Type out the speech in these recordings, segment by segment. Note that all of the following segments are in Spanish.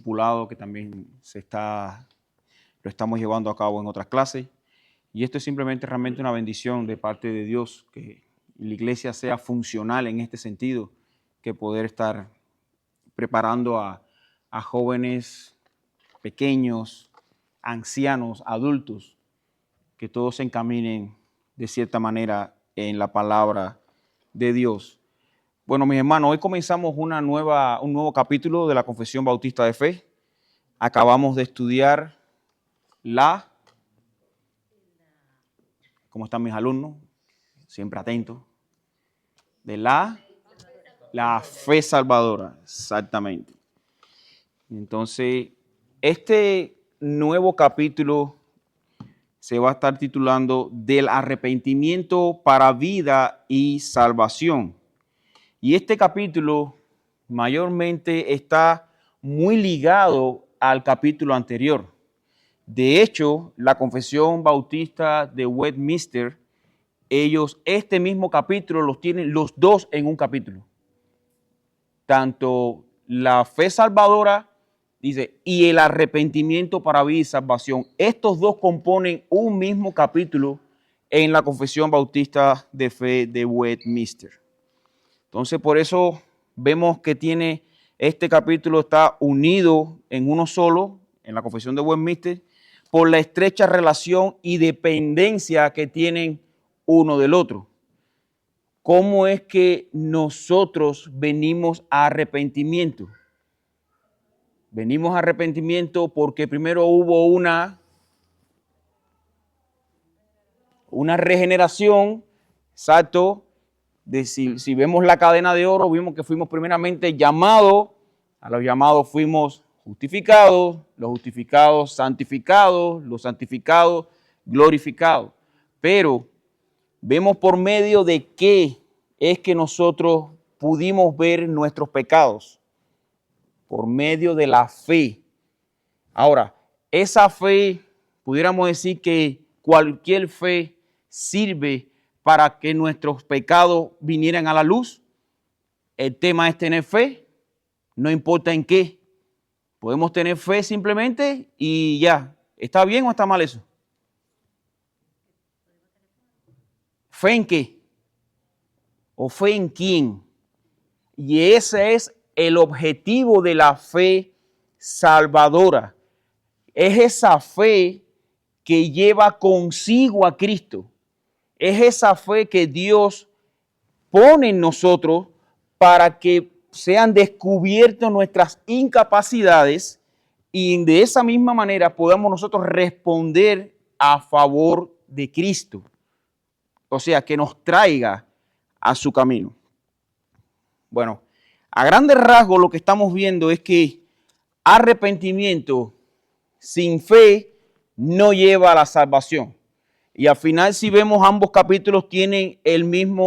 discipulado que también lo estamos llevando a cabo en otras clases. Y esto es simplemente realmente una bendición de parte de Dios, que la iglesia sea funcional en este sentido, que poder estar preparando a jóvenes, pequeños, ancianos, adultos, que todos se encaminen de cierta manera en la palabra de Dios. Bueno, mis hermanos, hoy comenzamos un nuevo capítulo de la Confesión Bautista de Fe. Acabamos de estudiar ¿cómo están mis alumnos? Siempre atentos. De la fe salvadora, exactamente. Entonces, este nuevo capítulo se va a estar titulando Del arrepentimiento para vida y salvación. Y este capítulo mayormente está muy ligado al capítulo anterior. De hecho, la Confesión Bautista de Westminster, este mismo capítulo los tienen los dos en un capítulo. Tanto la fe salvadora, dice, y el arrepentimiento para vida y salvación. Estos dos componen un mismo capítulo en la Confesión Bautista de Fe de Westminster. Entonces, por eso vemos que este capítulo está unido en uno solo, en la Confesión de Westminster, por la estrecha relación y dependencia que tienen uno del otro. ¿Cómo es que nosotros venimos a arrepentimiento? Venimos a arrepentimiento porque primero hubo una regeneración, exacto. Si vemos la cadena de oro, vimos que fuimos primeramente llamados, a los llamados fuimos justificados, los justificados santificados, los santificados glorificados. Pero vemos por medio de qué es que nosotros pudimos ver nuestros pecados. Por medio de la fe. Ahora, esa fe, pudiéramos decir que cualquier fe sirve para que nuestros pecados vinieran a la luz. El tema es tener fe, no importa en qué. Podemos tener fe simplemente y ya. ¿Está bien o está mal eso? ¿Fe en qué? ¿O fe en quién? Y ese es el objetivo de la fe salvadora. Es esa fe que lleva consigo a Cristo. Es esa fe que Dios pone en nosotros para que sean descubiertas nuestras incapacidades y de esa misma manera podamos nosotros responder a favor de Cristo. O sea, que nos traiga a su camino. Bueno, a grandes rasgos lo que estamos viendo es que arrepentimiento sin fe no lleva a la salvación. Y al final, si vemos, ambos capítulos tienen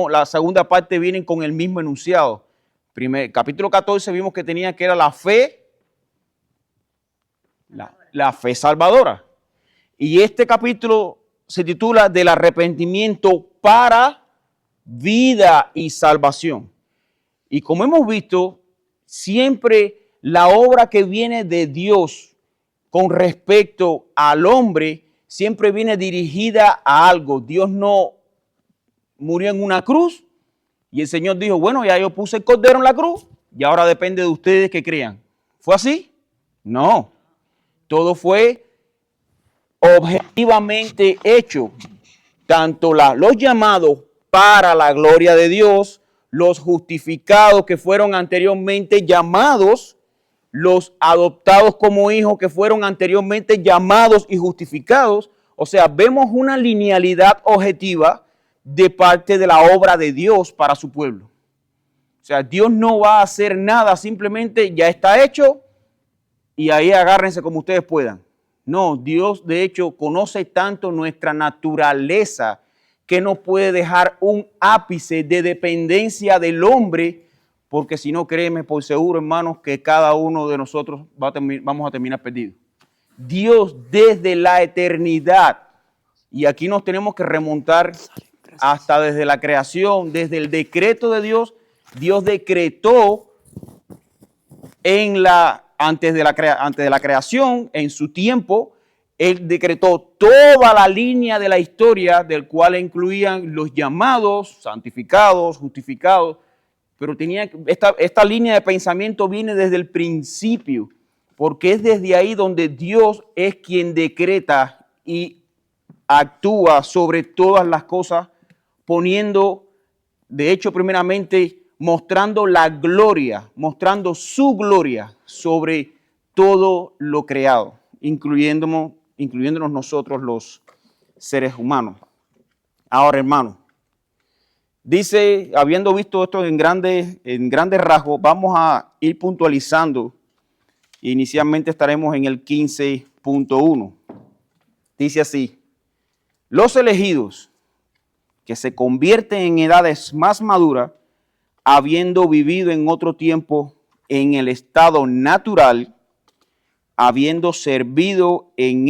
la segunda parte vienen con el mismo enunciado. Capítulo 14 vimos que tenía que era la fe, la fe salvadora. Y este capítulo se titula Del arrepentimiento para vida y salvación. Y como hemos visto, siempre la obra que viene de Dios con respecto al hombre siempre viene dirigida a algo. Dios no murió en una cruz y el Señor dijo, bueno, ya yo puse el cordero en la cruz y ahora depende de ustedes que crean. ¿Fue así? No. Todo fue objetivamente hecho. Tanto los llamados para la gloria de Dios, los justificados que fueron anteriormente llamados, los adoptados como hijos que fueron anteriormente llamados y justificados. O sea, vemos una linealidad objetiva de parte de la obra de Dios para su pueblo. O sea, Dios no va a hacer nada, simplemente ya está hecho y ahí agárrense como ustedes puedan. No, Dios de hecho conoce tanto nuestra naturaleza que no puede dejar un ápice de dependencia del hombre, porque si no, créeme por seguro, hermanos, que cada uno de nosotros vamos a terminar perdidos. Dios desde la eternidad, y aquí nos tenemos que remontar hasta desde la creación, desde el decreto de Dios, Dios decretó antes de la creación, en su tiempo, Él decretó toda la línea de la historia, del cual incluían los llamados, santificados, justificados, pero esta línea de pensamiento viene desde el principio, porque es desde ahí donde Dios es quien decreta y actúa sobre todas las cosas, poniendo, de hecho, primeramente, mostrando la gloria, mostrando su gloria sobre todo lo creado, incluyéndonos nosotros los seres humanos. Ahora, hermano, dice, habiendo visto esto en grandes rasgos, vamos a ir puntualizando. Inicialmente estaremos en el 15.1. Dice así: los elegidos que se convierten en edades más maduras, habiendo vivido en otro tiempo en el estado natural, habiendo servido en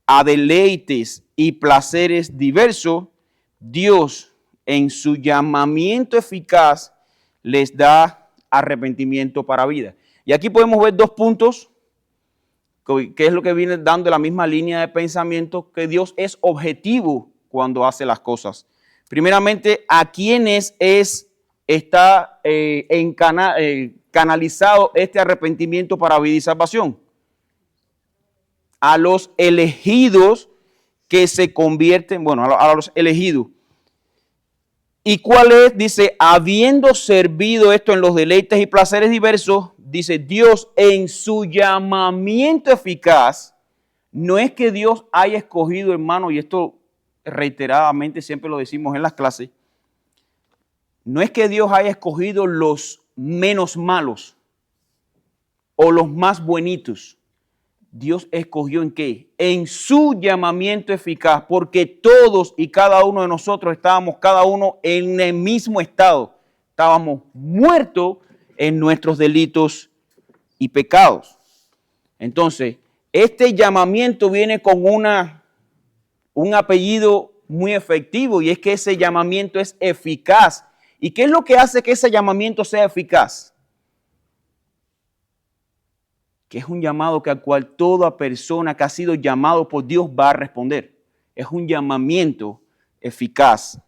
a deleites y placeres diversos, Dios en su llamamiento eficaz les da arrepentimiento para vida. Y aquí podemos ver dos puntos, que es lo que viene dando la misma línea de pensamiento, que Dios es objetivo cuando hace las cosas. Primeramente, a quienes está canalizado este arrepentimiento para vida y salvación. A los elegidos que se convierten, a los elegidos. ¿Y cuál es? Dice, habiendo servido esto en los deleites y placeres diversos, dice Dios en su llamamiento eficaz. No es que Dios haya escogido, hermano, y esto reiteradamente siempre lo decimos en las clases, no es que Dios haya escogido los menos malos o los más buenitos. Dios escogió ¿en qué? En su llamamiento eficaz, porque todos y cada uno de nosotros estábamos cada uno en el mismo estado. Estábamos muertos en nuestros delitos y pecados. Entonces, este llamamiento viene con un apellido muy efectivo, y es que ese llamamiento es eficaz. ¿Y qué es lo que hace que ese llamamiento sea eficaz? Que es un llamado al cual toda persona que ha sido llamado por Dios va a responder. Es un llamamiento eficaz.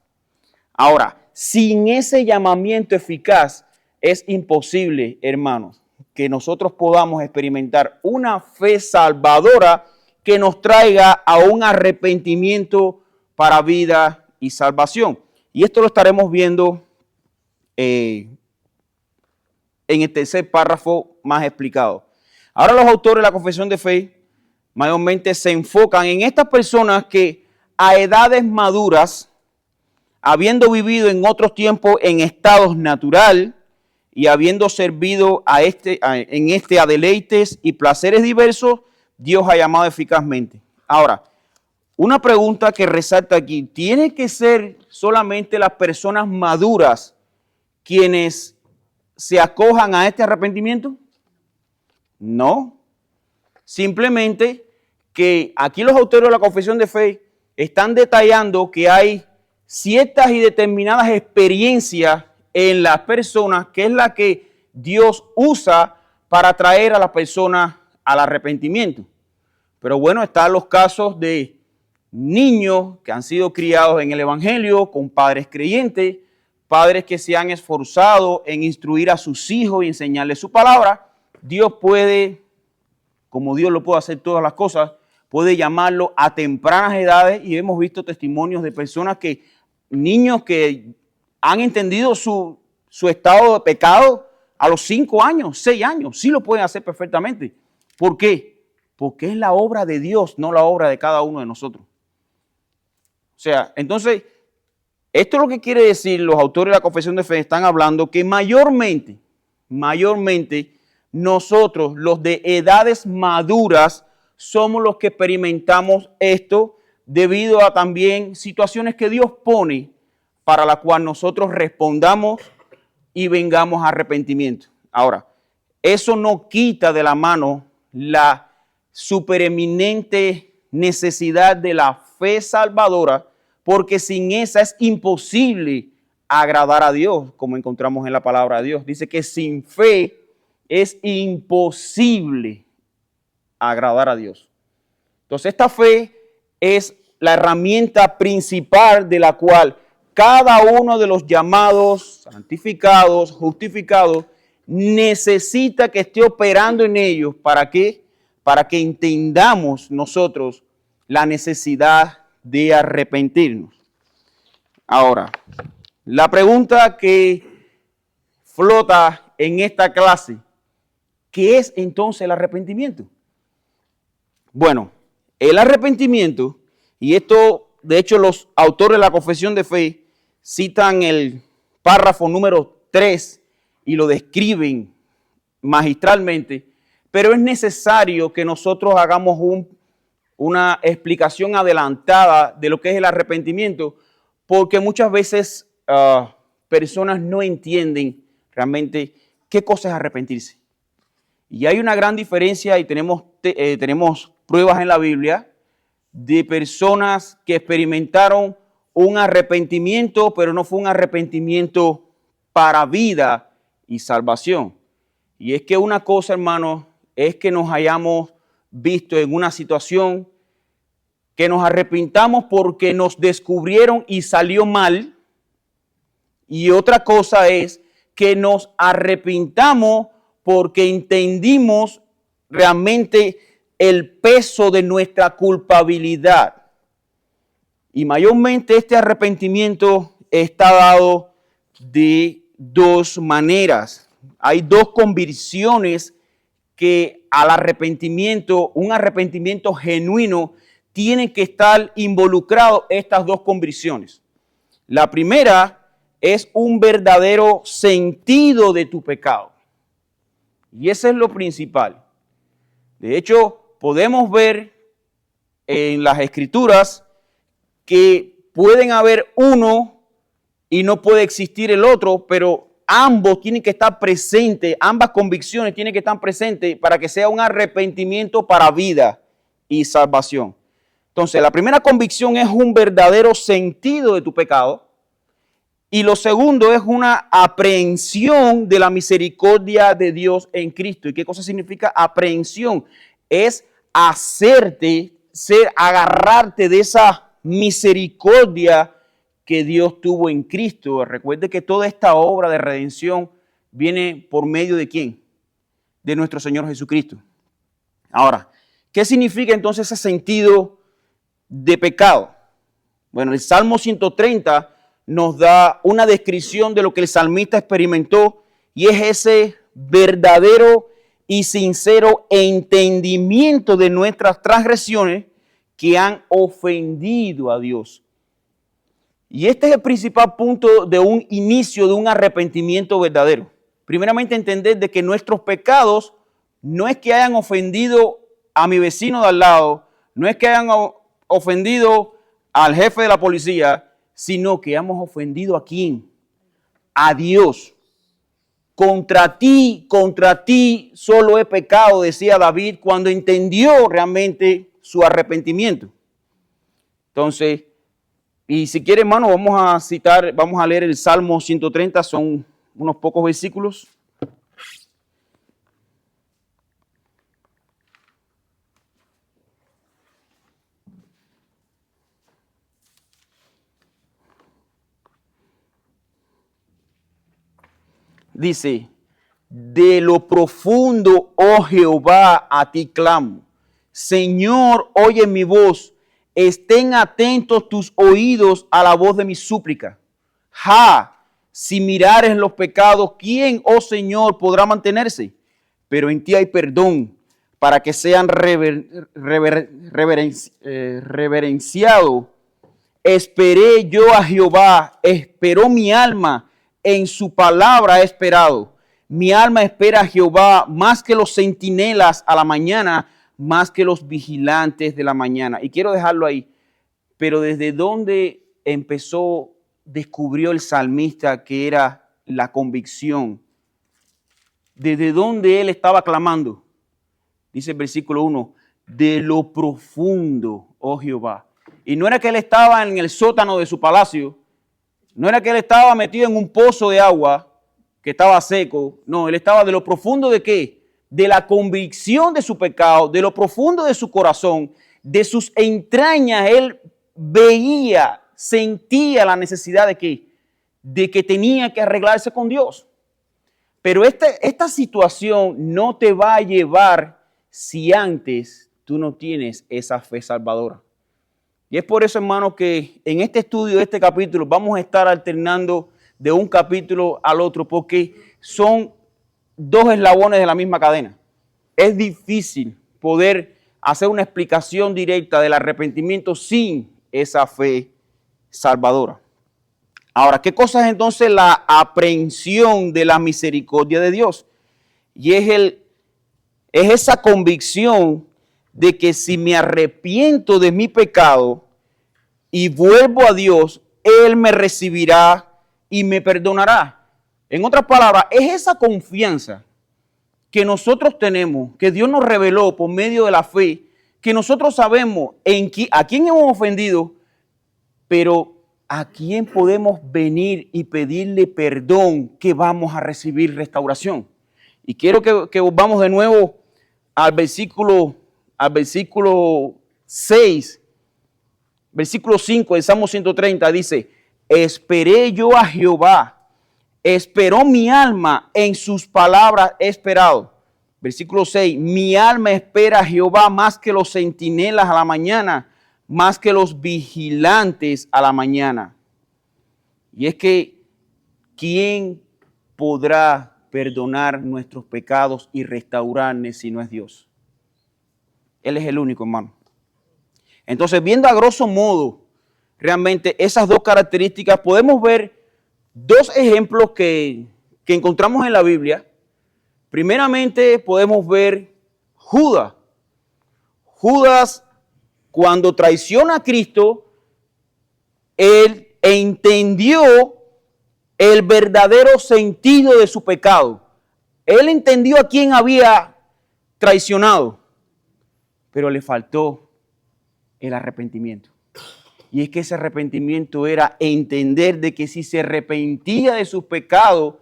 Ahora, sin ese llamamiento eficaz es imposible, hermanos, que nosotros podamos experimentar una fe salvadora que nos traiga a un arrepentimiento para vida y salvación. Y esto lo estaremos viendo en el tercer párrafo más explicado. Ahora los autores de la confesión de fe mayormente se enfocan en estas personas que a edades maduras, habiendo vivido en otros tiempos en estados natural y habiendo servido a deleites y placeres diversos, Dios ha llamado eficazmente. Ahora, una pregunta que resalta aquí: ¿tiene que ser solamente las personas maduras quienes se acojan a este arrepentimiento? No, simplemente que aquí los autores de la confesión de fe están detallando que hay ciertas y determinadas experiencias en las personas que es la que Dios usa para traer a las personas al arrepentimiento. Pero bueno, están los casos de niños que han sido criados en el Evangelio con padres creyentes, padres que se han esforzado en instruir a sus hijos y enseñarles su palabra. Dios puede, como Dios lo puede hacer todas las cosas, puede llamarlo a tempranas edades, y hemos visto testimonios de personas niños que han entendido su estado de pecado a los 5 años, 6 años, sí lo pueden hacer perfectamente. ¿Por qué? Porque es la obra de Dios, no la obra de cada uno de nosotros. O sea, entonces, esto es lo que quiere decir los autores de la confesión de fe. Están hablando que mayormente, nosotros, los de edades maduras, somos los que experimentamos esto debido a también situaciones que Dios pone para la cual nosotros respondamos y vengamos a arrepentimiento. Ahora, eso no quita de la mano la supereminente necesidad de la fe salvadora, porque sin esa es imposible agradar a Dios, como encontramos en la palabra de Dios. Dice que sin fe es imposible agradar a Dios. Entonces, esta fe es la herramienta principal de la cual cada uno de los llamados, santificados, justificados, necesita que esté operando en ellos. ¿Para qué? Para que entendamos nosotros la necesidad de arrepentirnos. Ahora, la pregunta que flota en esta clase, ¿qué es entonces el arrepentimiento? Bueno, el arrepentimiento, y esto de hecho los autores de la Confesión de Fe citan el párrafo número 3 y lo describen magistralmente, pero es necesario que nosotros hagamos una explicación adelantada de lo que es el arrepentimiento, porque muchas veces personas no entienden realmente qué cosa es arrepentirse. Y hay una gran diferencia y tenemos pruebas en la Biblia de personas que experimentaron un arrepentimiento, pero no fue un arrepentimiento para vida y salvación. Y es que una cosa, hermanos, es que nos hayamos visto en una situación que nos arrepintamos porque nos descubrieron y salió mal. Y otra cosa es que nos arrepintamos porque entendimos realmente el peso de nuestra culpabilidad. Y mayormente este arrepentimiento está dado de dos maneras. Hay dos convicciones que al arrepentimiento, un arrepentimiento genuino, tienen que estar involucrados estas dos convicciones. La primera es un verdadero sentido de tu pecado. Y ese es lo principal. De hecho, podemos ver en las Escrituras que pueden haber uno y no puede existir el otro, pero ambos tienen que estar presentes, ambas convicciones tienen que estar presentes para que sea un arrepentimiento para vida y salvación. Entonces, la primera convicción es un verdadero sentido de tu pecado. Y lo segundo es una aprehensión de la misericordia de Dios en Cristo. ¿Y qué cosa significa aprehensión? Es agarrarte de esa misericordia que Dios tuvo en Cristo. Recuerde que toda esta obra de redención viene por medio de ¿quién? De nuestro Señor Jesucristo. Ahora, ¿qué significa entonces ese sentido de pecado? Bueno, el Salmo 130 nos da una descripción de lo que el salmista experimentó y es ese verdadero y sincero entendimiento de nuestras transgresiones que han ofendido a Dios. Y este es el principal punto de un inicio de un arrepentimiento verdadero. Primeramente entender de que nuestros pecados no es que hayan ofendido a mi vecino de al lado, no es que hayan ofendido al jefe de la policía, sino que hemos ofendido ¿a quién? A Dios. Contra ti solo he pecado, decía David, cuando entendió realmente su arrepentimiento. Entonces, y si quiere, hermano, vamos a leer el Salmo 130, son unos pocos versículos. Dice, de lo profundo, oh Jehová, a ti clamo. Señor, oye mi voz. Estén atentos tus oídos a la voz de mi súplica. Si mirares los pecados, ¿quién, oh Señor, podrá mantenerse? Pero en ti hay perdón, para que sean reverenciados. Esperé yo a Jehová, esperó mi alma, en su palabra he esperado. Mi alma espera a Jehová más que los centinelas a la mañana, más que los vigilantes de la mañana. Y quiero dejarlo ahí. Pero desde dónde descubrió el salmista que era la convicción. Desde dónde él estaba clamando. Dice el versículo 1, de lo profundo, oh Jehová. Y no era que él estaba en el sótano de su palacio, no era que él estaba metido en un pozo de agua, que estaba seco. No, él estaba de lo profundo de ¿qué? De la convicción de su pecado, de lo profundo de su corazón, de sus entrañas. Él veía, sentía la necesidad de ¿qué? De que tenía que arreglarse con Dios. Pero esta situación no te va a llevar si antes tú no tienes esa fe salvadora. Y es por eso, hermano, que en este estudio de este capítulo vamos a estar alternando de un capítulo al otro, porque son dos eslabones de la misma cadena. Es difícil poder hacer una explicación directa del arrepentimiento sin esa fe salvadora. Ahora, ¿qué cosa es entonces la aprehensión de la misericordia de Dios? Y es esa convicción de que si me arrepiento de mi pecado y vuelvo a Dios, Él me recibirá y me perdonará. En otras palabras, es esa confianza que nosotros tenemos, que Dios nos reveló por medio de la fe, que nosotros sabemos a quién hemos ofendido, pero a quién podemos venir y pedirle perdón, que vamos a recibir restauración. Y quiero que volvamos de nuevo al versículo 6, versículo 5 del Salmo 130, dice: esperé yo a Jehová, esperó mi alma, en sus palabras he esperado. Versículo 6, mi alma espera a Jehová más que los centinelas a la mañana, más que los vigilantes a la mañana. Y es que, ¿quién podrá perdonar nuestros pecados y restaurarnos si no es Dios? Él es el único, hermano. Entonces, viendo a grosso modo realmente esas dos características, podemos ver dos ejemplos que encontramos en la Biblia. Primeramente, podemos ver Judas. Judas, cuando traiciona a Cristo, él entendió el verdadero sentido de su pecado. Él entendió a quién había traicionado, pero le faltó el arrepentimiento. Y es que ese arrepentimiento era entender de que si se arrepentía de sus pecados,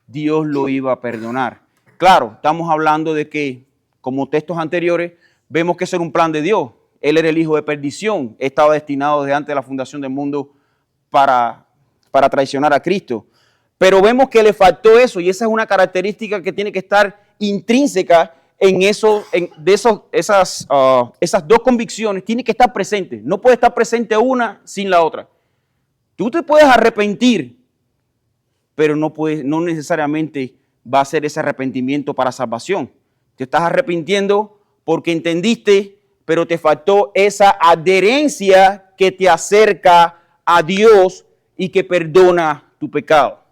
Dios lo iba a perdonar. Claro, estamos hablando de que, como textos anteriores, vemos que ese era un plan de Dios. Él era el hijo de perdición, estaba destinado desde antes de la fundación del mundo para traicionar a Cristo. Pero vemos que le faltó eso, y esa es una característica que tiene que estar intrínseca en esas dos convicciones. Tiene que estar presente. No puede estar presente una sin la otra. Tú te puedes arrepentir, pero no necesariamente va a ser ese arrepentimiento para salvación. Te estás arrepintiendo porque entendiste, pero te faltó esa adherencia que te acerca a Dios y que perdona tu pecado.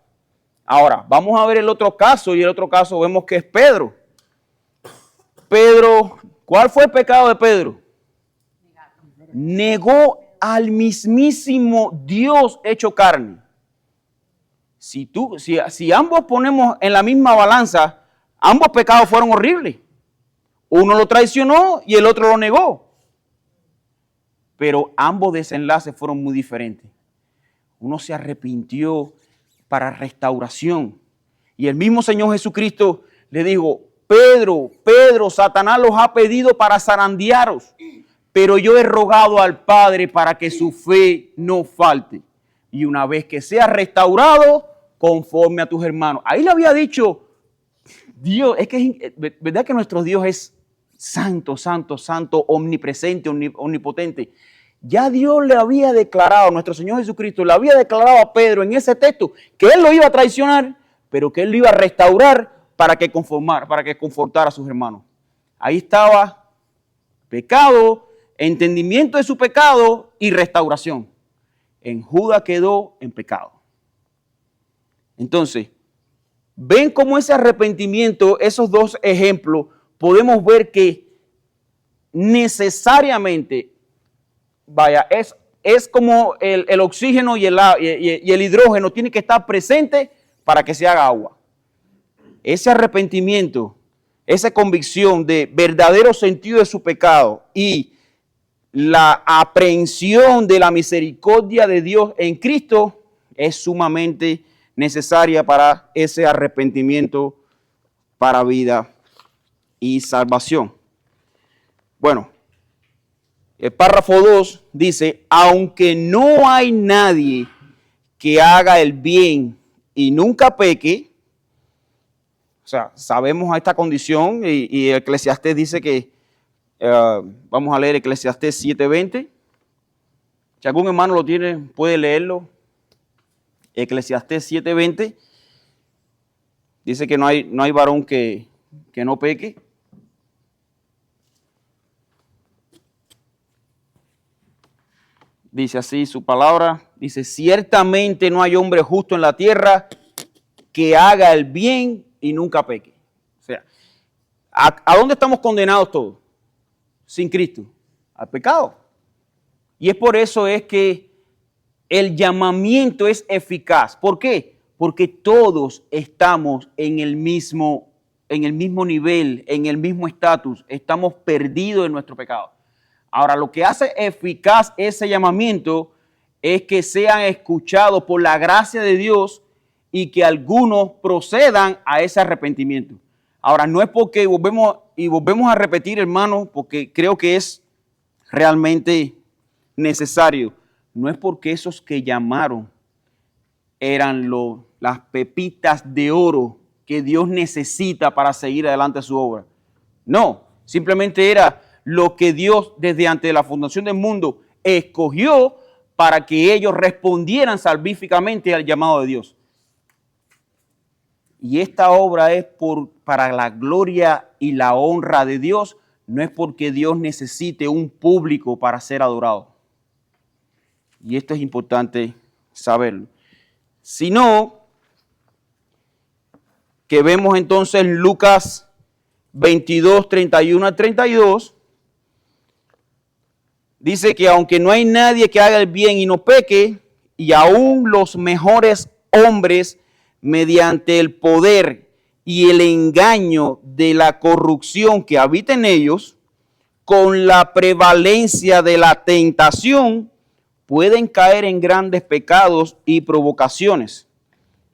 Ahora, vamos a ver el otro caso, y el otro caso vemos que es Pedro. Pedro, ¿cuál fue el pecado de Pedro? Negó al mismísimo Dios hecho carne. Si ambos ponemos en la misma balanza, ambos pecados fueron horribles. Uno lo traicionó y el otro lo negó. Pero ambos desenlaces fueron muy diferentes. Uno se arrepintió para restauración. Y el mismo Señor Jesucristo le dijo: Pedro, Satanás los ha pedido para zarandearos, pero yo he rogado al Padre para que su fe no falte. Y una vez que sea restaurado, conforme a tus hermanos. Ahí le había dicho Dios, es que verdad que nuestro Dios es santo, santo, santo, omnipresente, omnipotente. Ya Dios le había declarado, nuestro Señor Jesucristo le había declarado a Pedro en ese texto que él lo iba a traicionar, pero que él lo iba a restaurar para que confortara a sus hermanos. Ahí estaba pecado, entendimiento de su pecado y restauración. En Judas quedó en pecado. Entonces, ven cómo ese arrepentimiento, esos dos ejemplos, podemos ver que necesariamente, es como el oxígeno y el hidrógeno tiene que estar presente para que se haga agua. Ese arrepentimiento, esa convicción de verdadero sentido de su pecado y la aprehensión de la misericordia de Dios en Cristo es sumamente necesaria para ese arrepentimiento para vida y salvación. Bueno, el párrafo 2 dice, aunque no hay nadie que haga el bien y nunca peque, o sea, sabemos a esta condición y Eclesiastés dice que, vamos a leer Eclesiastés 7:20. Si algún hermano lo tiene, puede leerlo. Eclesiastés 7:20 dice que no hay varón que no peque. Dice así su palabra, dice, ciertamente no hay hombre justo en la tierra que haga el bien y nunca peque. O sea, ¿a dónde estamos condenados todos? Sin Cristo, al pecado. Y es por eso es que el llamamiento es eficaz. ¿Por qué? Porque todos estamos en el mismo nivel, en el mismo estatus. Estamos perdidos en nuestro pecado. Ahora, lo que hace eficaz ese llamamiento es que sean escuchados por la gracia de Dios y que algunos procedan a ese arrepentimiento. Ahora, no es porque volvemos a repetir, hermanos, porque creo que es realmente necesario. No es porque esos que llamaron eran las pepitas de oro que Dios necesita para seguir adelante su obra. No, simplemente era lo que Dios desde antes de la fundación del mundo escogió para que ellos respondieran salvíficamente al llamado de Dios. Y esta obra es para la gloria y la honra de Dios, no es porque Dios necesite un público para ser adorado. Y esto es importante saberlo. Sino que vemos entonces Lucas 22, 31 al 32, dice que aunque no hay nadie que haga el bien y no peque, y aún los mejores hombres, mediante el poder y el engaño de la corrupción que habita en ellos, con la prevalencia de la tentación, pueden caer en grandes pecados y provocaciones.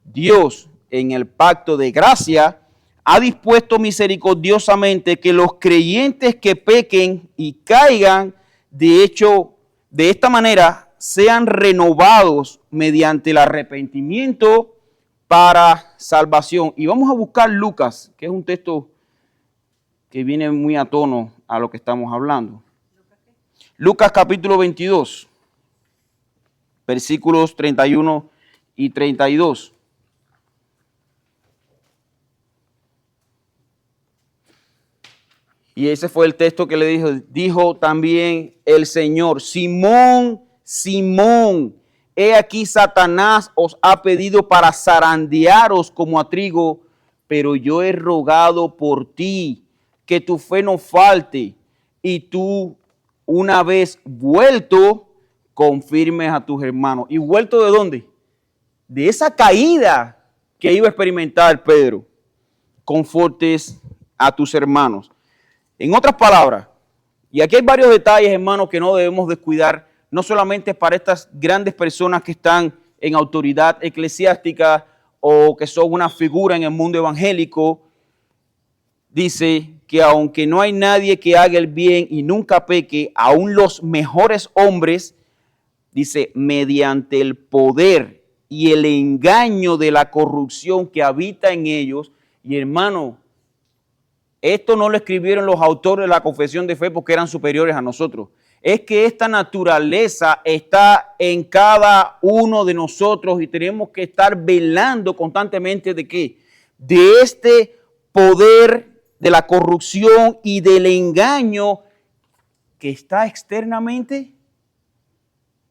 Dios, en el pacto de gracia, ha dispuesto misericordiosamente que los creyentes que pequen y caigan, de hecho, de esta manera, sean renovados mediante el arrepentimiento para salvación. Y vamos a buscar Lucas, que es un texto que viene muy a tono a lo que estamos hablando. Lucas capítulo 22, versículos 31 y 32. Y ese fue el texto que le dijo también el Señor, Simón, Simón, he aquí Satanás os ha pedido para zarandearos como a trigo, pero yo he rogado por ti que tu fe no falte y tú una vez vuelto confirmes a tus hermanos. ¿Y vuelto de dónde? De esa caída que iba a experimentar Pedro. Confortes a tus hermanos. En otras palabras, y aquí hay varios detalles, hermanos, que no debemos descuidar, no solamente para estas grandes personas que están en autoridad eclesiástica o que son una figura en el mundo evangélico. Dice que aunque no hay nadie que haga el bien y nunca peque, aún los mejores hombres, dice, mediante el poder y el engaño de la corrupción que habita en ellos. Y hermano, esto no lo escribieron los autores de la confesión de fe porque eran superiores a nosotros. Es que esta naturaleza está en cada uno de nosotros y tenemos que estar velando constantemente de qué? De este poder de la corrupción y del engaño que está externamente.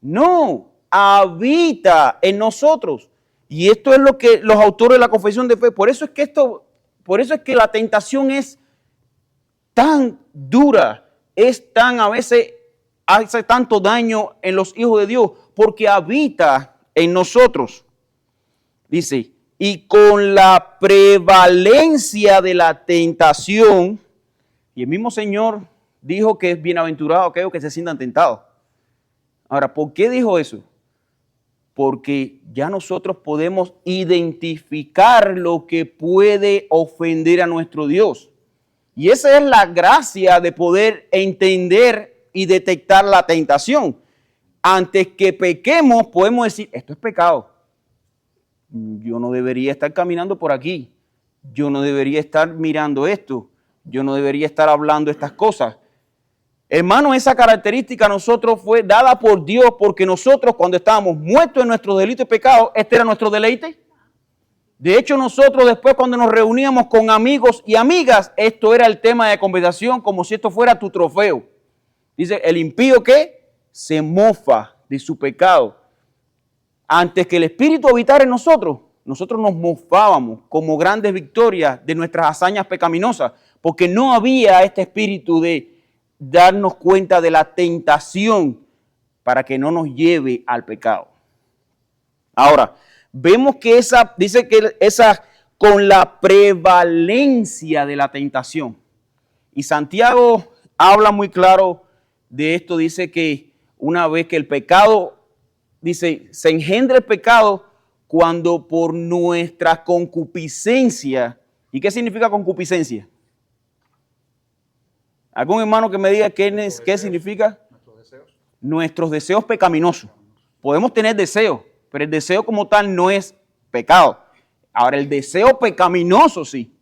No, habita en nosotros. Y esto es lo que los autores de la confesión de fe, por eso es que la tentación es tan dura, a veces hace tanto daño en los hijos de Dios, porque habita en nosotros. Dice, y con la prevalencia de la tentación, y el mismo Señor dijo que es bienaventurado aquellos que se sientan tentados. Ahora, ¿por qué dijo eso? porque ya nosotros podemos identificar lo que puede ofender a nuestro Dios. Y esa es la gracia de poder entender y detectar la tentación. Antes que pequemos, podemos decir, esto es pecado. Yo no debería estar caminando por aquí. Yo no debería estar mirando esto. Yo no debería estar hablando estas cosas. Hermano, esa característica a nosotros fue dada por Dios porque nosotros cuando estábamos muertos en nuestros delitos y pecados, este era nuestro deleite. De hecho, nosotros después cuando nos reuníamos con amigos y amigas, esto era el tema de conversación como si esto fuera tu trofeo. Dice, el impío ¿qué? Se mofa de su pecado. Antes que el Espíritu habitara en nosotros, nosotros nos mofábamos como grandes victorias de nuestras hazañas pecaminosas, porque no había este espíritu de darnos cuenta de la tentación para que no nos lleve al pecado. Ahora, vemos que dice que esa con la prevalencia de la tentación. Y Santiago habla muy claro de esto, dice que una vez que el pecado, dice, se engendra el pecado cuando por nuestra concupiscencia. ¿Y qué significa concupiscencia? ¿Algún hermano que me diga qué significa? Nuestros deseos pecaminosos. Podemos tener deseos, pero el deseo como tal no es pecado. Ahora, el deseo pecaminoso sí.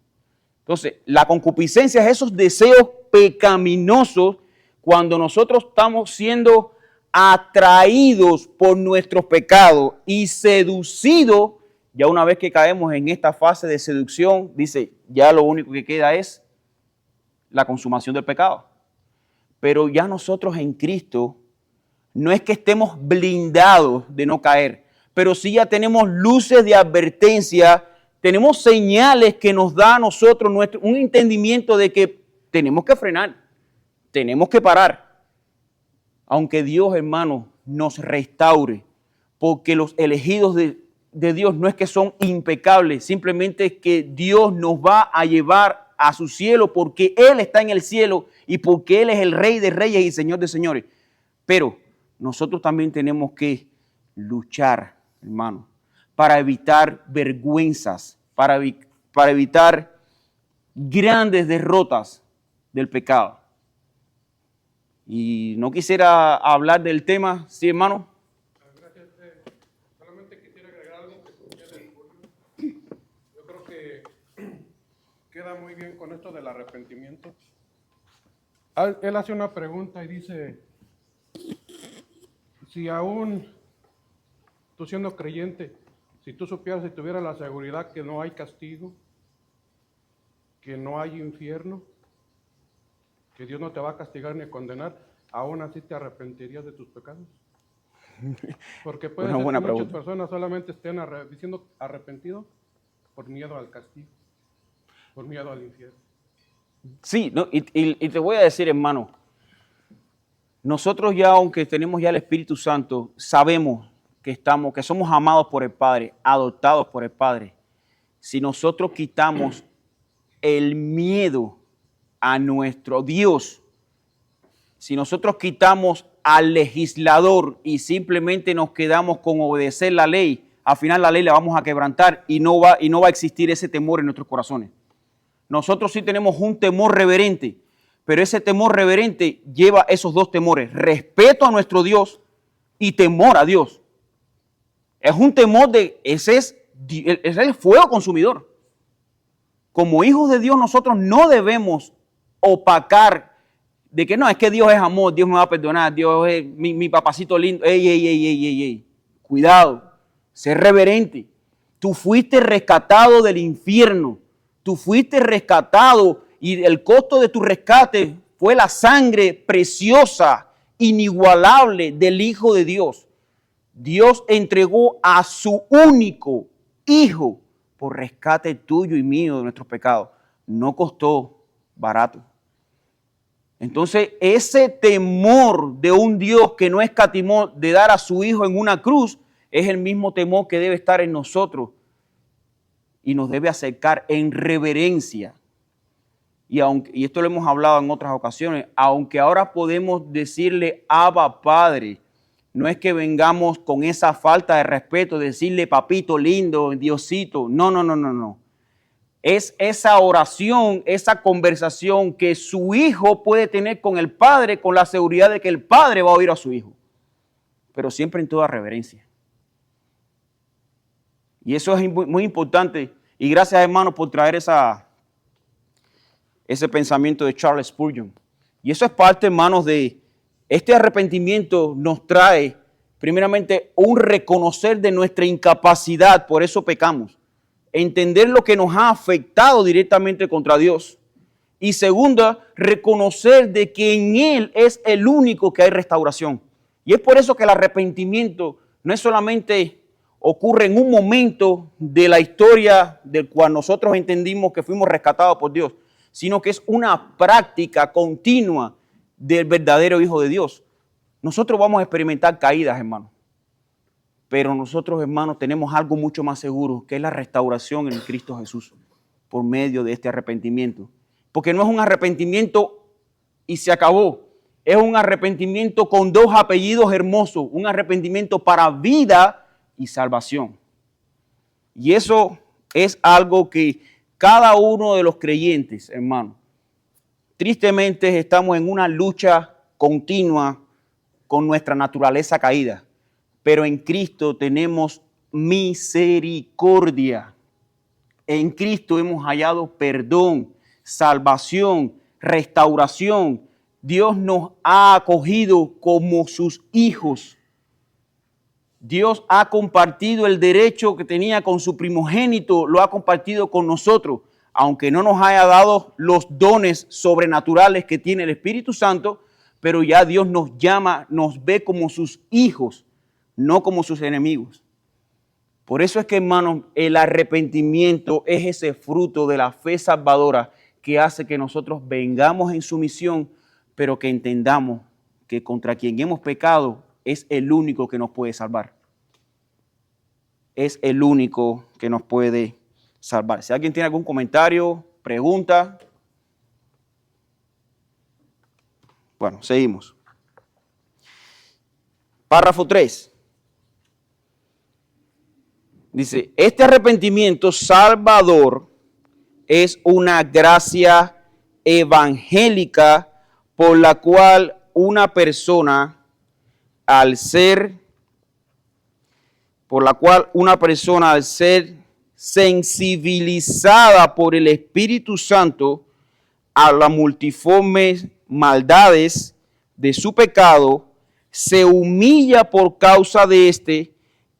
Entonces, la concupiscencia es esos deseos pecaminosos cuando nosotros estamos siendo atraídos por nuestros pecados y seducidos. Ya una vez que caemos en esta fase de seducción, dice, ya lo único que queda es la consumación del pecado. Pero ya nosotros en Cristo no es que estemos blindados de no caer, pero sí ya tenemos luces de advertencia, tenemos señales que nos da a nosotros un entendimiento de que tenemos que frenar, tenemos que parar. Aunque Dios, hermano, nos restaure, porque los elegidos de Dios no es que son impecables, simplemente es que Dios nos va a llevar a su cielo porque Él está en el cielo y porque Él es el Rey de Reyes y Señor de Señores. Pero nosotros también tenemos que luchar, hermano, para evitar vergüenzas, para evitar grandes derrotas del pecado. Y no quisiera hablar del tema, ¿sí, hermano? Gracias. Solamente quisiera agregar algo que sugiere el Julio. Yo creo que queda muy bien con esto del arrepentimiento. Él hace una pregunta y dice, si aún tú siendo creyente, si tú supieras, si tuvieras la seguridad que no hay castigo, que no hay infierno, que Dios no te va a castigar ni a condenar, ¿aún así te arrepentirías de tus pecados? Porque puede ser que muchas personas solamente estén diciendo arrepentidos por miedo al castigo, por miedo al infierno. Sí, no, y te voy a decir, hermano, nosotros ya, aunque tenemos ya el Espíritu Santo, sabemos que somos amados por el Padre, adoptados por el Padre. Si nosotros quitamos el miedo a nuestro Dios, si nosotros quitamos al legislador y simplemente nos quedamos con obedecer la ley, al final la ley la vamos a quebrantar y no va a existir ese temor en nuestros corazones. Nosotros sí tenemos un temor reverente, pero ese temor reverente lleva esos dos temores, respeto a nuestro Dios y temor a Dios. Es un temor ese es el fuego consumidor. Como hijos de Dios nosotros no debemos opacar de que no, es que Dios es amor, Dios me va a perdonar, Dios es mi papacito lindo. Ey. Cuidado, sé reverente. Tú fuiste rescatado del infierno. Tú fuiste rescatado y el costo de tu rescate fue la sangre preciosa, inigualable del Hijo de Dios. Dios entregó a su único Hijo por rescate tuyo y mío de nuestros pecados. No costó barato. Entonces, ese temor de un Dios que no escatimó de dar a su Hijo en una cruz es el mismo temor que debe estar en nosotros y nos debe acercar en reverencia. Y esto lo hemos hablado en otras ocasiones, aunque ahora podemos decirle Abba Padre, no es que vengamos con esa falta de respeto, decirle papito lindo, Diosito. No, no, no, no, no. Es esa oración, esa conversación que su hijo puede tener con el padre, con la seguridad de que el padre va a oír a su hijo, pero siempre en toda reverencia. Y eso es muy importante. Y gracias, hermanos, por traer ese pensamiento de Charles Spurgeon. Y eso es parte, hermanos, de este arrepentimiento nos trae, primeramente, un reconocer de nuestra incapacidad, por eso pecamos. Entender lo que nos ha afectado directamente contra Dios. Y segunda, reconocer de que en Él es el único que hay restauración. Y es por eso que el arrepentimiento no es solamente ocurre en un momento de la historia del cual nosotros entendimos que fuimos rescatados por Dios, sino que es una práctica continua del verdadero Hijo de Dios. Nosotros vamos a experimentar caídas, hermanos. Pero nosotros, hermanos, tenemos algo mucho más seguro, que es la restauración en Cristo Jesús, por medio de este arrepentimiento. Porque no es un arrepentimiento y se acabó. Es un arrepentimiento con dos apellidos hermosos, un arrepentimiento para vida y salvación. Y eso es algo que cada uno de los creyentes, hermanos, tristemente estamos en una lucha continua con nuestra naturaleza caída. Pero en Cristo tenemos misericordia. En Cristo hemos hallado perdón, salvación, restauración. Dios nos ha acogido como sus hijos. Dios ha compartido el derecho que tenía con su primogénito, lo ha compartido con nosotros. Aunque no nos haya dado los dones sobrenaturales que tiene el Espíritu Santo, pero ya Dios nos llama, nos ve como sus hijos, no como sus enemigos. Por eso es que, hermanos, el arrepentimiento es ese fruto de la fe salvadora que hace que nosotros vengamos en sumisión, pero que entendamos que contra quien hemos pecado es el único que nos puede salvar. Es el único que nos puede salvar. Si alguien tiene algún comentario, pregunta. Bueno, seguimos. Párrafo 3. Dice, este arrepentimiento salvador es una gracia evangélica por la cual una persona al ser sensibilizada por el Espíritu Santo a las multiformes maldades de su pecado, se humilla por causa de este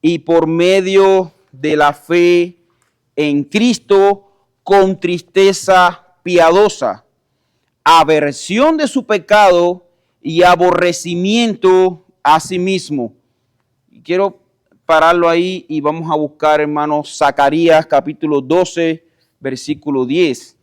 y por medio de la fe en Cristo con tristeza piadosa, aversión de su pecado y aborrecimiento a sí mismo. Y quiero pararlo ahí y vamos a buscar, hermanos, Zacarías capítulo 12, versículo 10.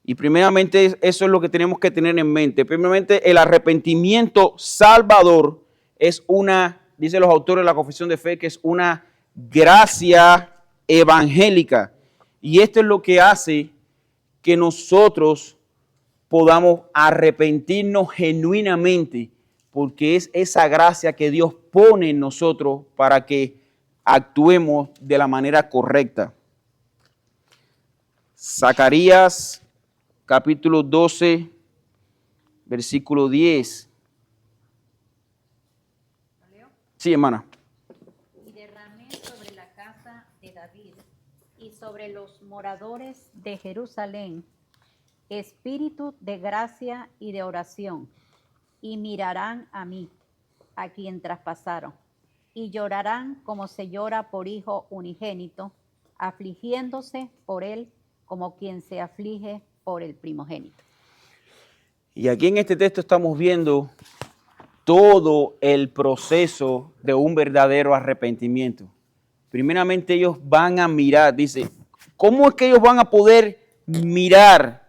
Y primeramente eso es lo que tenemos que tener en mente. Primeramente, el arrepentimiento salvador es una, dicen los autores de la Confesión de Fe, que es una gracia evangélica. Y esto es lo que hace que nosotros podamos arrepentirnos genuinamente, porque es esa gracia que Dios pone en nosotros para que actuemos de la manera correcta. Zacarías capítulo 12, versículo 10. Sí, hermana. Y derramé sobre la casa de David y sobre los moradores de Jerusalén espíritu de gracia y de oración, y mirarán a mí, a quien traspasaron, y llorarán como se llora por hijo unigénito, afligiéndose por él como quien se aflige por el primogénito. Y aquí en este texto estamos viendo todo el proceso de un verdadero arrepentimiento. Primeramente ellos van a mirar, dice, ¿cómo es que ellos van a poder mirar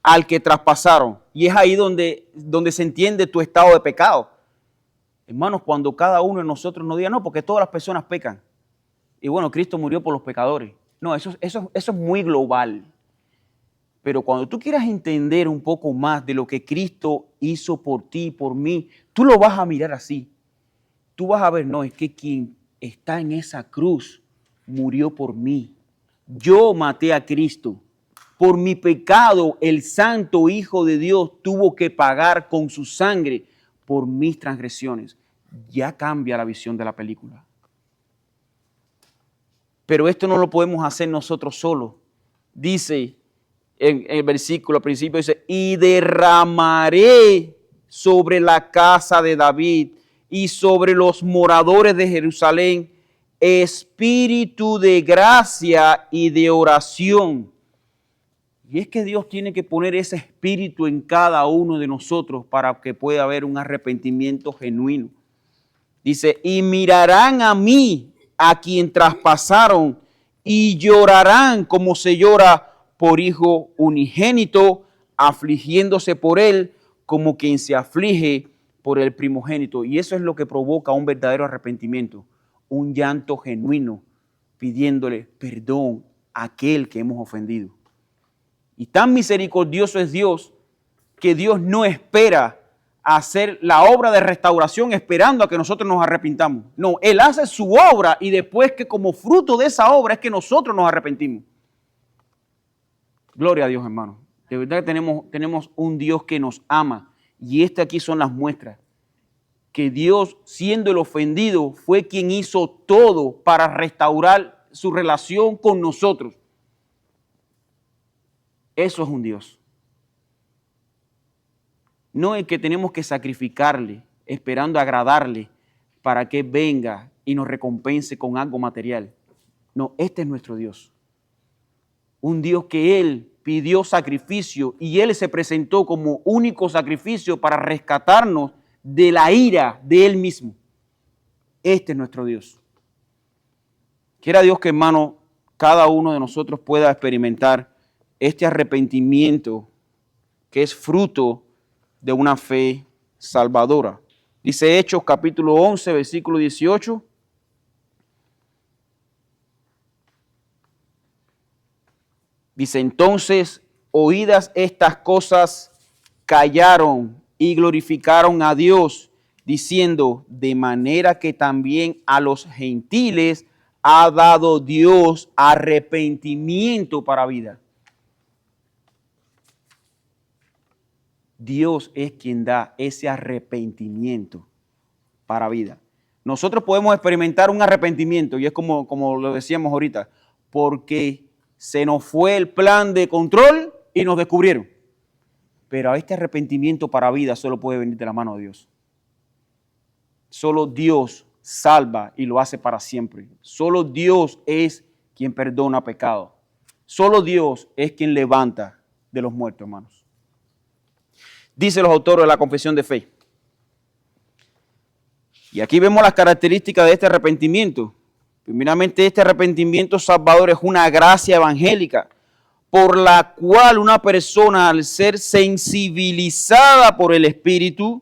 al que traspasaron? Y es ahí donde se entiende tu estado de pecado. Hermanos, cuando cada uno de nosotros nos diga, no, porque todas las personas pecan. Y bueno, Cristo murió por los pecadores. No, eso es muy global. Pero cuando tú quieras entender un poco más de lo que Cristo hizo por ti y por mí, tú lo vas a mirar así. Tú vas a ver, no, es que quien está en esa cruz murió por mí. Yo maté a Cristo. Por mi pecado, el Santo Hijo de Dios tuvo que pagar con su sangre por mis transgresiones. Ya cambia la visión de la película. Pero esto no lo podemos hacer nosotros solos. Dice en el versículo al principio, dice, y derramaré sobre la casa de David y sobre los moradores de Jerusalén espíritu de gracia y de oración. Y es que Dios tiene que poner ese espíritu en cada uno de nosotros para que pueda haber un arrepentimiento genuino. Dice, y mirarán a mí, a quien traspasaron, y llorarán como se llora por hijo unigénito, afligiéndose por él como quien se aflige por el primogénito. Y eso es lo que provoca un verdadero arrepentimiento, un llanto genuino, pidiéndole perdón a aquel que hemos ofendido. Y tan misericordioso es Dios que Dios no espera hacer la obra de restauración esperando a que nosotros nos arrepintamos. No, Él hace su obra y después que como fruto de esa obra es que nosotros nos arrepentimos. Gloria a Dios, hermano. De verdad que tenemos un Dios que nos ama. Y aquí son las muestras. Que Dios, siendo el ofendido, fue quien hizo todo para restaurar su relación con nosotros. Eso es un Dios. No es que tenemos que sacrificarle, esperando agradarle para que venga y nos recompense con algo material. No, este es nuestro Dios. Un Dios que Él pidió sacrificio y Él se presentó como único sacrificio para rescatarnos de la ira de Él mismo. Este es nuestro Dios. Quiera Dios que, hermano, cada uno de nosotros pueda experimentar este arrepentimiento que es fruto de una fe salvadora. Dice Hechos capítulo 11, versículo 18. Dice, entonces, oídas estas cosas, callaron y glorificaron a Dios, diciendo, de manera que también a los gentiles ha dado Dios arrepentimiento para vida. Dios es quien da ese arrepentimiento para vida. Nosotros podemos experimentar un arrepentimiento, y es como lo decíamos ahorita, porque se nos fue el plan de control y nos descubrieron. Pero este arrepentimiento para vida solo puede venir de la mano de Dios. Solo Dios salva y lo hace para siempre. Solo Dios es quien perdona pecado. Solo Dios es quien levanta de los muertos, hermanos. Dice los autores de la Confesión de Fe. Y aquí vemos las características de este arrepentimiento. Primeramente, este arrepentimiento salvador es una gracia evangélica por la cual una persona, al ser sensibilizada por el Espíritu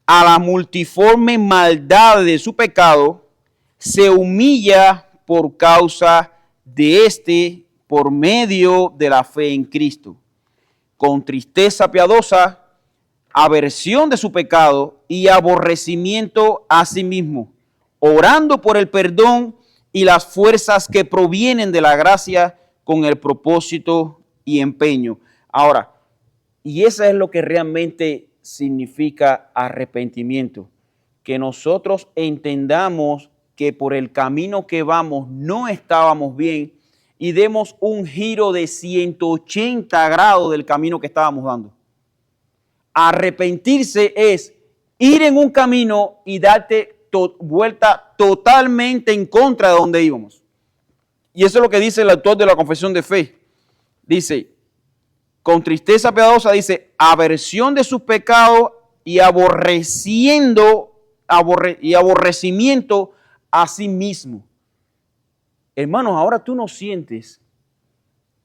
a la multiforme maldad de su pecado, se humilla por causa de este por medio de la fe en Cristo. Con tristeza piadosa, aversión de su pecado y aborrecimiento a sí mismo, orando por el perdón y las fuerzas que provienen de la gracia con el propósito y empeño. Ahora, y eso es lo que realmente significa arrepentimiento, que nosotros entendamos que por el camino que vamos no estábamos bien y demos un giro de 180 grados del camino que estábamos dando. Arrepentirse es ir en un camino y darte vuelta totalmente en contra de donde íbamos. Y eso es lo que dice el autor de la Confesión de Fe. Dice, con tristeza piadosa, dice, aversión de sus pecados y aborreciendo y aborrecimiento a sí mismo. Hermanos, ahora tú no sientes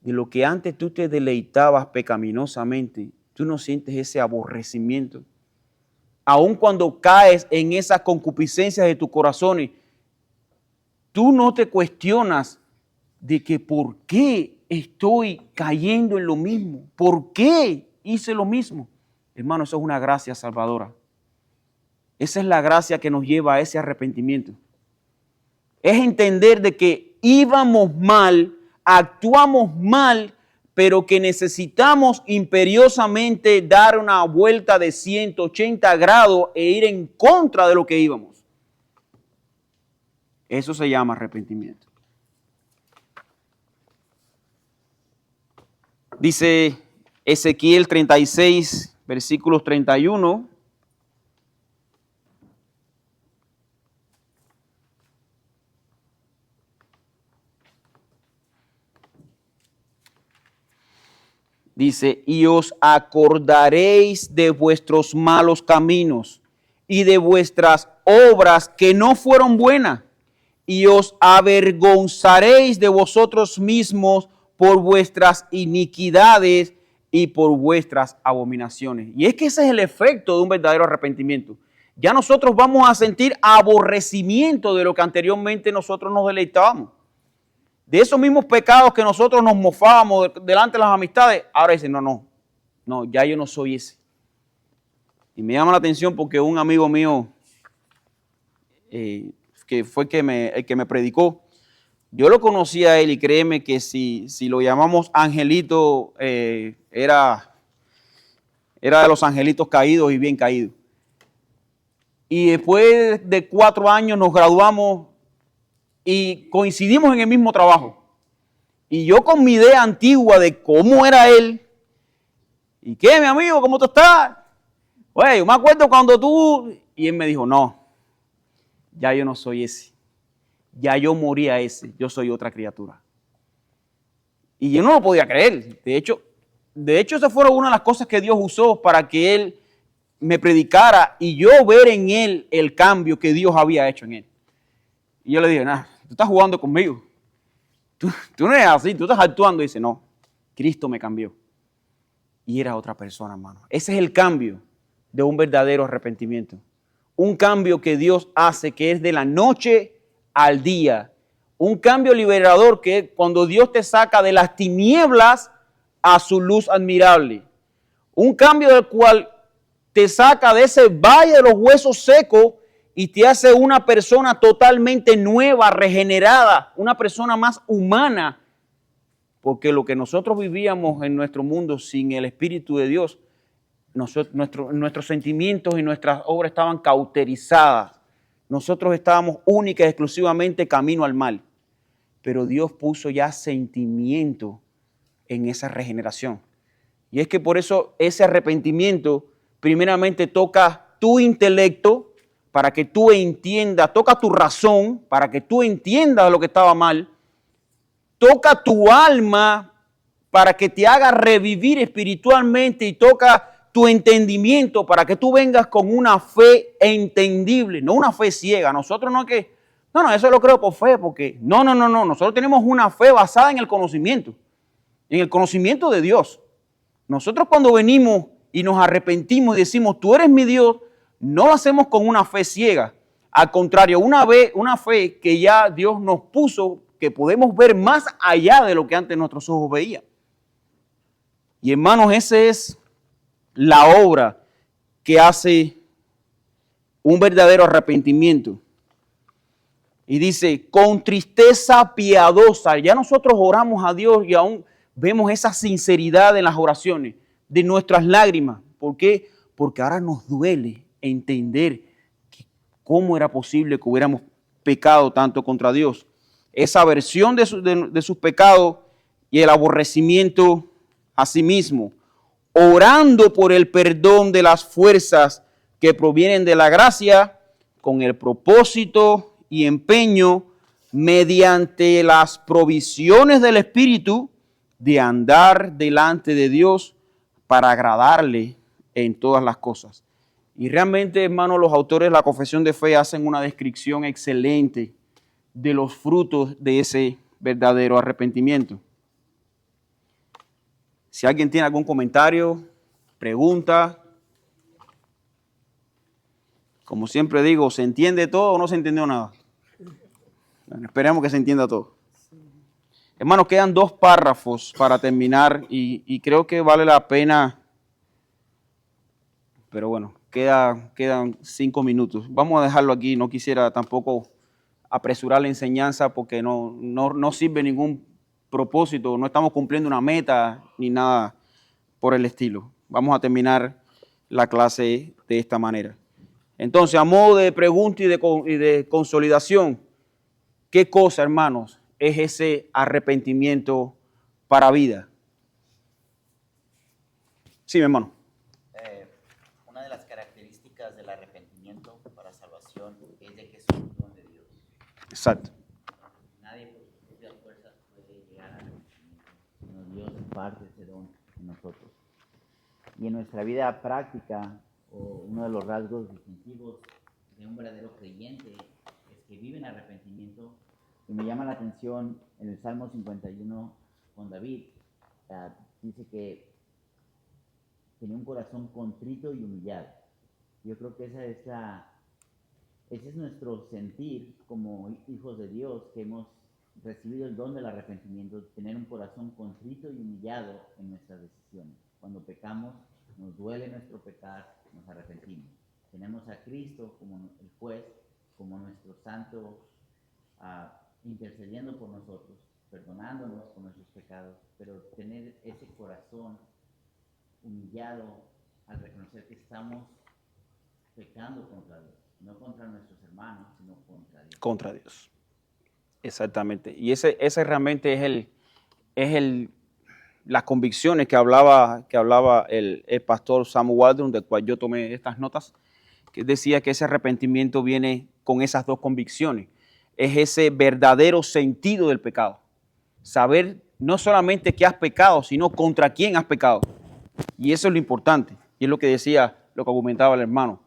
de lo que antes tú te deleitabas pecaminosamente, tú no sientes ese aborrecimiento. Aun cuando caes en esas concupiscencias de tu corazón, tú no te cuestionas de que por qué estoy cayendo en lo mismo? ¿Por qué hice lo mismo? Hermano, eso es una gracia salvadora. Esa es la gracia que nos lleva a ese arrepentimiento. Es entender de que íbamos mal, actuamos mal, pero que necesitamos imperiosamente dar una vuelta de 180 grados e ir en contra de lo que íbamos. Eso se llama arrepentimiento. Dice Ezequiel 36, versículos 31. Dice, y os acordaréis de vuestros malos caminos y de vuestras obras que no fueron buenas, y os avergonzaréis de vosotros mismos por vuestras iniquidades y por vuestras abominaciones. Y es que ese es el efecto de un verdadero arrepentimiento. Ya nosotros vamos a sentir aborrecimiento de lo que anteriormente nosotros nos deleitábamos. De esos mismos pecados que nosotros nos mofábamos delante de las amistades, ahora dicen, no, ya yo no soy ese. Y me llama la atención porque un amigo mío, que fue el que me predicó, yo lo conocía a él y créeme que si lo llamamos angelito, era de los angelitos caídos y bien caídos. Y después de 4 años nos graduamos y coincidimos en el mismo trabajo. Y yo con mi idea antigua de cómo era él, ¿y qué, mi amigo? ¿Cómo tú estás? Güey, yo me acuerdo cuando tú... Y él me dijo, no, ya yo no soy ese. Ya yo morí a ese, yo soy otra criatura. Y yo no lo podía creer. De hecho, esa fue una de las cosas que Dios usó para que él me predicara y yo ver en él el cambio que Dios había hecho en él. Y yo le dije, tú estás jugando conmigo. Tú no eres así, tú estás actuando. Y dice, no, Cristo me cambió. Y era otra persona, hermano. Ese es el cambio de un verdadero arrepentimiento. Un cambio que Dios hace que es de la noche al día. Un cambio liberador que es cuando Dios te saca de las tinieblas a su luz admirable. Un cambio del cual te saca de ese valle de los huesos secos y te hace una persona totalmente nueva, regenerada, una persona más humana. Porque lo que nosotros vivíamos en nuestro mundo sin el Espíritu de Dios, nuestros sentimientos y nuestras obras estaban cauterizadas. Nosotros estábamos única y exclusivamente camino al mal. Pero Dios puso ya sentimiento en esa regeneración. Y es que por eso ese arrepentimiento primeramente toca tu intelecto, para que tú entiendas, toca tu razón, para que tú entiendas lo que estaba mal, toca tu alma para que te haga revivir espiritualmente y toca tu entendimiento para que tú vengas con una fe entendible, no una fe ciega. Nosotros no es que, eso lo creo por fe, porque no, nosotros tenemos una fe basada en el conocimiento de Dios. Nosotros cuando venimos y nos arrepentimos y decimos, tú eres mi Dios, no lo hacemos con una fe ciega. Al contrario, una fe que ya Dios nos puso, que podemos ver más allá de lo que antes nuestros ojos veían. Y hermanos, esa es la obra que hace un verdadero arrepentimiento. Y dice, con tristeza piadosa. Ya nosotros oramos a Dios y aún vemos esa sinceridad en las oraciones de nuestras lágrimas. ¿Por qué? Porque ahora nos duele entender cómo era posible que hubiéramos pecado tanto contra Dios. Esa aversión de sus pecados y el aborrecimiento a sí mismo, orando por el perdón de las fuerzas que provienen de la gracia, con el propósito y empeño, mediante las provisiones del Espíritu, de andar delante de Dios para agradarle en todas las cosas. Y realmente, hermanos, los autores de la Confesión de Fe hacen una descripción excelente de los frutos de ese verdadero arrepentimiento. Si alguien tiene algún comentario, pregunta, como siempre digo, ¿se entiende todo o no se entendió nada? Bueno, esperemos que se entienda todo. Hermanos, quedan 2 párrafos para terminar y creo que vale la pena, pero bueno, quedan 5 minutos. Vamos a dejarlo aquí, no quisiera tampoco apresurar la enseñanza porque no sirve ningún propósito, no estamos cumpliendo una meta ni nada por el estilo. Vamos a terminar la clase de esta manera. Entonces, a modo de pregunta y de consolidación, ¿qué cosa, hermanos, es ese arrepentimiento para vida? Sí, mi hermano. Una de las características del arrepentimiento para salvación es de que es un don de Dios. Exacto. Nadie por sus propias fuerzas puede llegar al arrepentimiento, sino Dios imparte ese don en nosotros. Y en nuestra vida práctica, uno de los rasgos distintivos de un verdadero creyente es que vive en arrepentimiento. Y me llama la atención en el Salmo 51 con David, dice que tenía un corazón contrito y humillado. Yo creo que ese es nuestro sentir como hijos de Dios, que hemos recibido el don del arrepentimiento, tener un corazón contrito y humillado en nuestras decisiones. Cuando pecamos, nos duele nuestro pecar, nos arrepentimos. Tenemos a Cristo como el juez, como nuestro santo, intercediendo por nosotros, perdonándonos por nuestros pecados, pero tener ese corazón humillado al reconocer que estamos pecando contra Dios, no contra nuestros hermanos, sino contra Dios. Contra Dios. Exactamente. Y ese realmente es las convicciones que hablaba el pastor Sam Waldron, del cual yo tomé estas notas, que decía que ese arrepentimiento viene con esas 2 convicciones. Es ese verdadero sentido del pecado. Saber no solamente que has pecado, sino contra quién has pecado. Y eso es lo importante. Y es lo que decía, lo que argumentaba el hermano.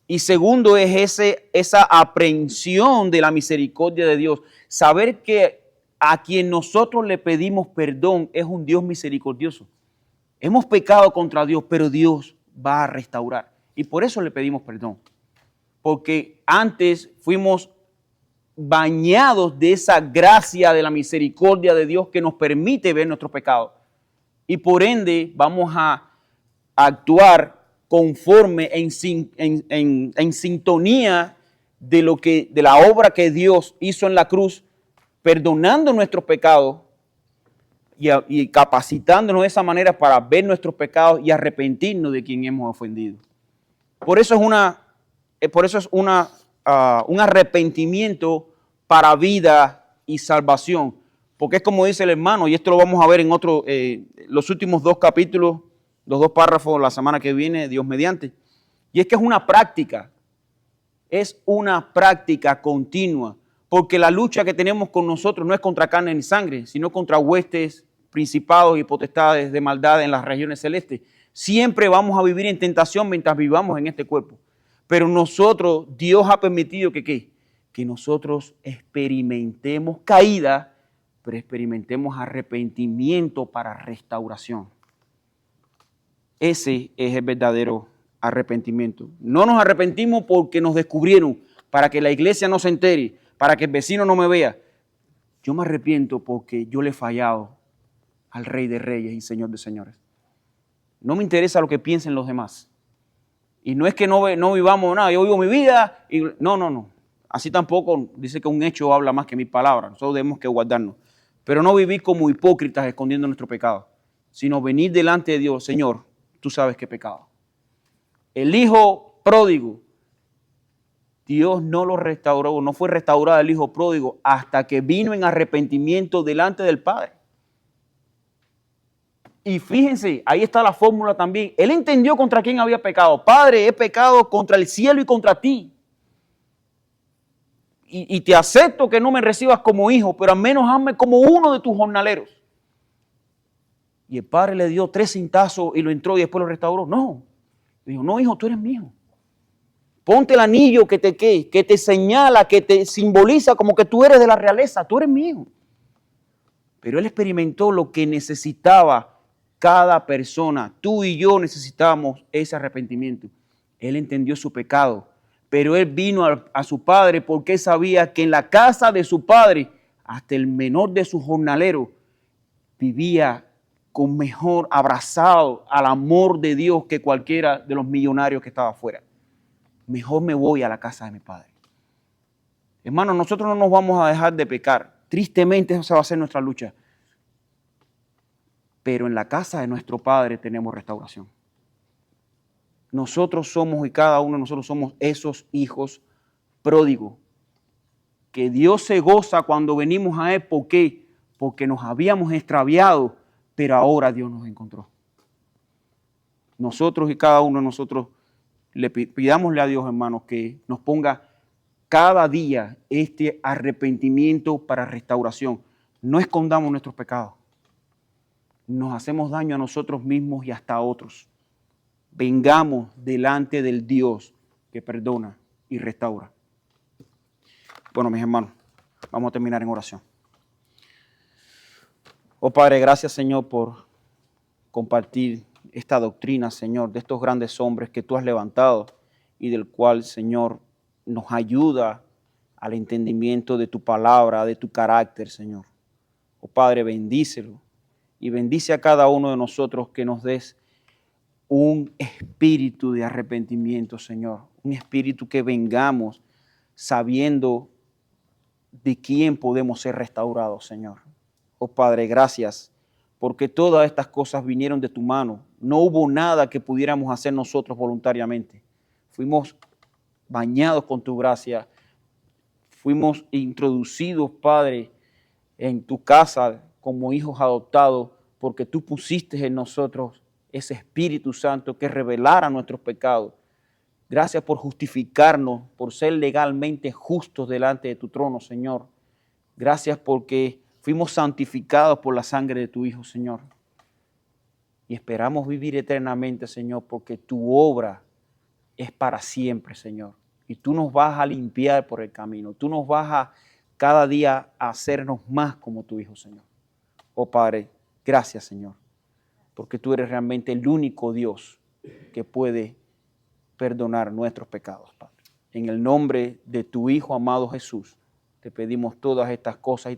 Y segundo es esa aprehensión de la misericordia de Dios. Saber que a quien nosotros le pedimos perdón es un Dios misericordioso. Hemos pecado contra Dios, pero Dios va a restaurar. Y por eso le pedimos perdón. Porque antes fuimos bañados de esa gracia de la misericordia de Dios que nos permite ver nuestros pecados. Y por ende vamos a actuar conforme en sintonía de la obra que Dios hizo en la cruz, perdonando nuestros pecados y capacitándonos de esa manera para ver nuestros pecados y arrepentirnos de quien hemos ofendido. Por eso es un arrepentimiento para vida y salvación, porque es como dice el hermano, y esto lo vamos a ver en los últimos 2 capítulos, los 2 párrafos la semana que viene, Dios mediante, y es que es una práctica continua, porque la lucha que tenemos con nosotros no es contra carne ni sangre, sino contra huestes, principados y potestades de maldad en las regiones celestes. Siempre vamos a vivir en tentación mientras vivamos en este cuerpo. Pero nosotros, Dios ha permitido que nosotros experimentemos caída, pero experimentemos arrepentimiento para restauración. Ese es el verdadero arrepentimiento. No nos arrepentimos porque nos descubrieron, para que la iglesia no se entere, para que el vecino no me vea. Yo me arrepiento porque yo le he fallado al Rey de Reyes y Señor de Señores. No me interesa lo que piensen los demás. Y no es que no vivamos nada, yo vivo mi vida y no. Así tampoco dice que un hecho habla más que 1000 palabras. Nosotros debemos que guardarnos. Pero no vivir como hipócritas escondiendo nuestro pecado, sino venir delante de Dios. Señor, tú sabes qué pecado. El hijo pródigo, Dios no lo restauró, no fue restaurado el hijo pródigo hasta que vino en arrepentimiento delante del Padre. Y fíjense, ahí está la fórmula también. Él entendió contra quién había pecado. Padre, he pecado contra el cielo y contra ti. Y te acepto que no me recibas como hijo, pero al menos hazme como uno de tus jornaleros. Y el padre le dio 3 cintazos y lo entró y después lo restauró. No. Le dijo, no, hijo, tú eres mi hijo. Ponte el anillo que te señala, que te simboliza como que tú eres de la realeza. Tú eres mi hijo. Pero él experimentó lo que necesitaba cada persona. Tú y yo necesitábamos ese arrepentimiento. Él entendió su pecado, pero él vino a su padre porque él sabía que en la casa de su padre, hasta el menor de sus jornaleros vivía con mejor abrazado al amor de Dios que cualquiera de los millonarios que estaba afuera. Mejor me voy a la casa de mi padre. Hermanos, nosotros no nos vamos a dejar de pecar. Tristemente esa va a ser nuestra lucha. Pero en la casa de nuestro Padre tenemos restauración. Nosotros somos, y cada uno de nosotros somos esos hijos pródigos, que Dios se goza cuando venimos a Él. ¿Por qué? Porque nos habíamos extraviado, pero ahora Dios nos encontró. Nosotros y cada uno de nosotros pidámosle a Dios, hermanos, que nos ponga cada día este arrepentimiento para restauración. No escondamos nuestros pecados. Nos hacemos daño a nosotros mismos y hasta a otros. Vengamos delante del Dios que perdona y restaura. Bueno, mis hermanos, vamos a terminar en oración. Oh Padre, gracias, Señor, por compartir esta doctrina, Señor, de estos grandes hombres que tú has levantado y del cual, Señor, nos ayuda al entendimiento de tu palabra, de tu carácter, Señor. Oh Padre, bendícelo y bendice a cada uno de nosotros, que nos des un espíritu de arrepentimiento, Señor. Un espíritu que vengamos sabiendo de quién podemos ser restaurados, Señor. Oh Padre, gracias, porque todas estas cosas vinieron de tu mano. No hubo nada que pudiéramos hacer nosotros voluntariamente. Fuimos bañados con tu gracia. Fuimos introducidos, Padre, en tu casa como hijos adoptados, porque tú pusiste en nosotros ese Espíritu Santo que revelara nuestros pecados. Gracias por justificarnos, por ser legalmente justos delante de tu trono, Señor. Gracias porque fuimos santificados por la sangre de tu Hijo, Señor. Y esperamos vivir eternamente, Señor, porque tu obra es para siempre, Señor. Y tú nos vas a limpiar por el camino. Tú nos vas a cada día a hacernos más como tu Hijo, Señor. Oh Padre, gracias, Señor, porque tú eres realmente el único Dios que puede perdonar nuestros pecados, Padre. En el nombre de tu Hijo amado Jesús, te pedimos todas estas cosas y te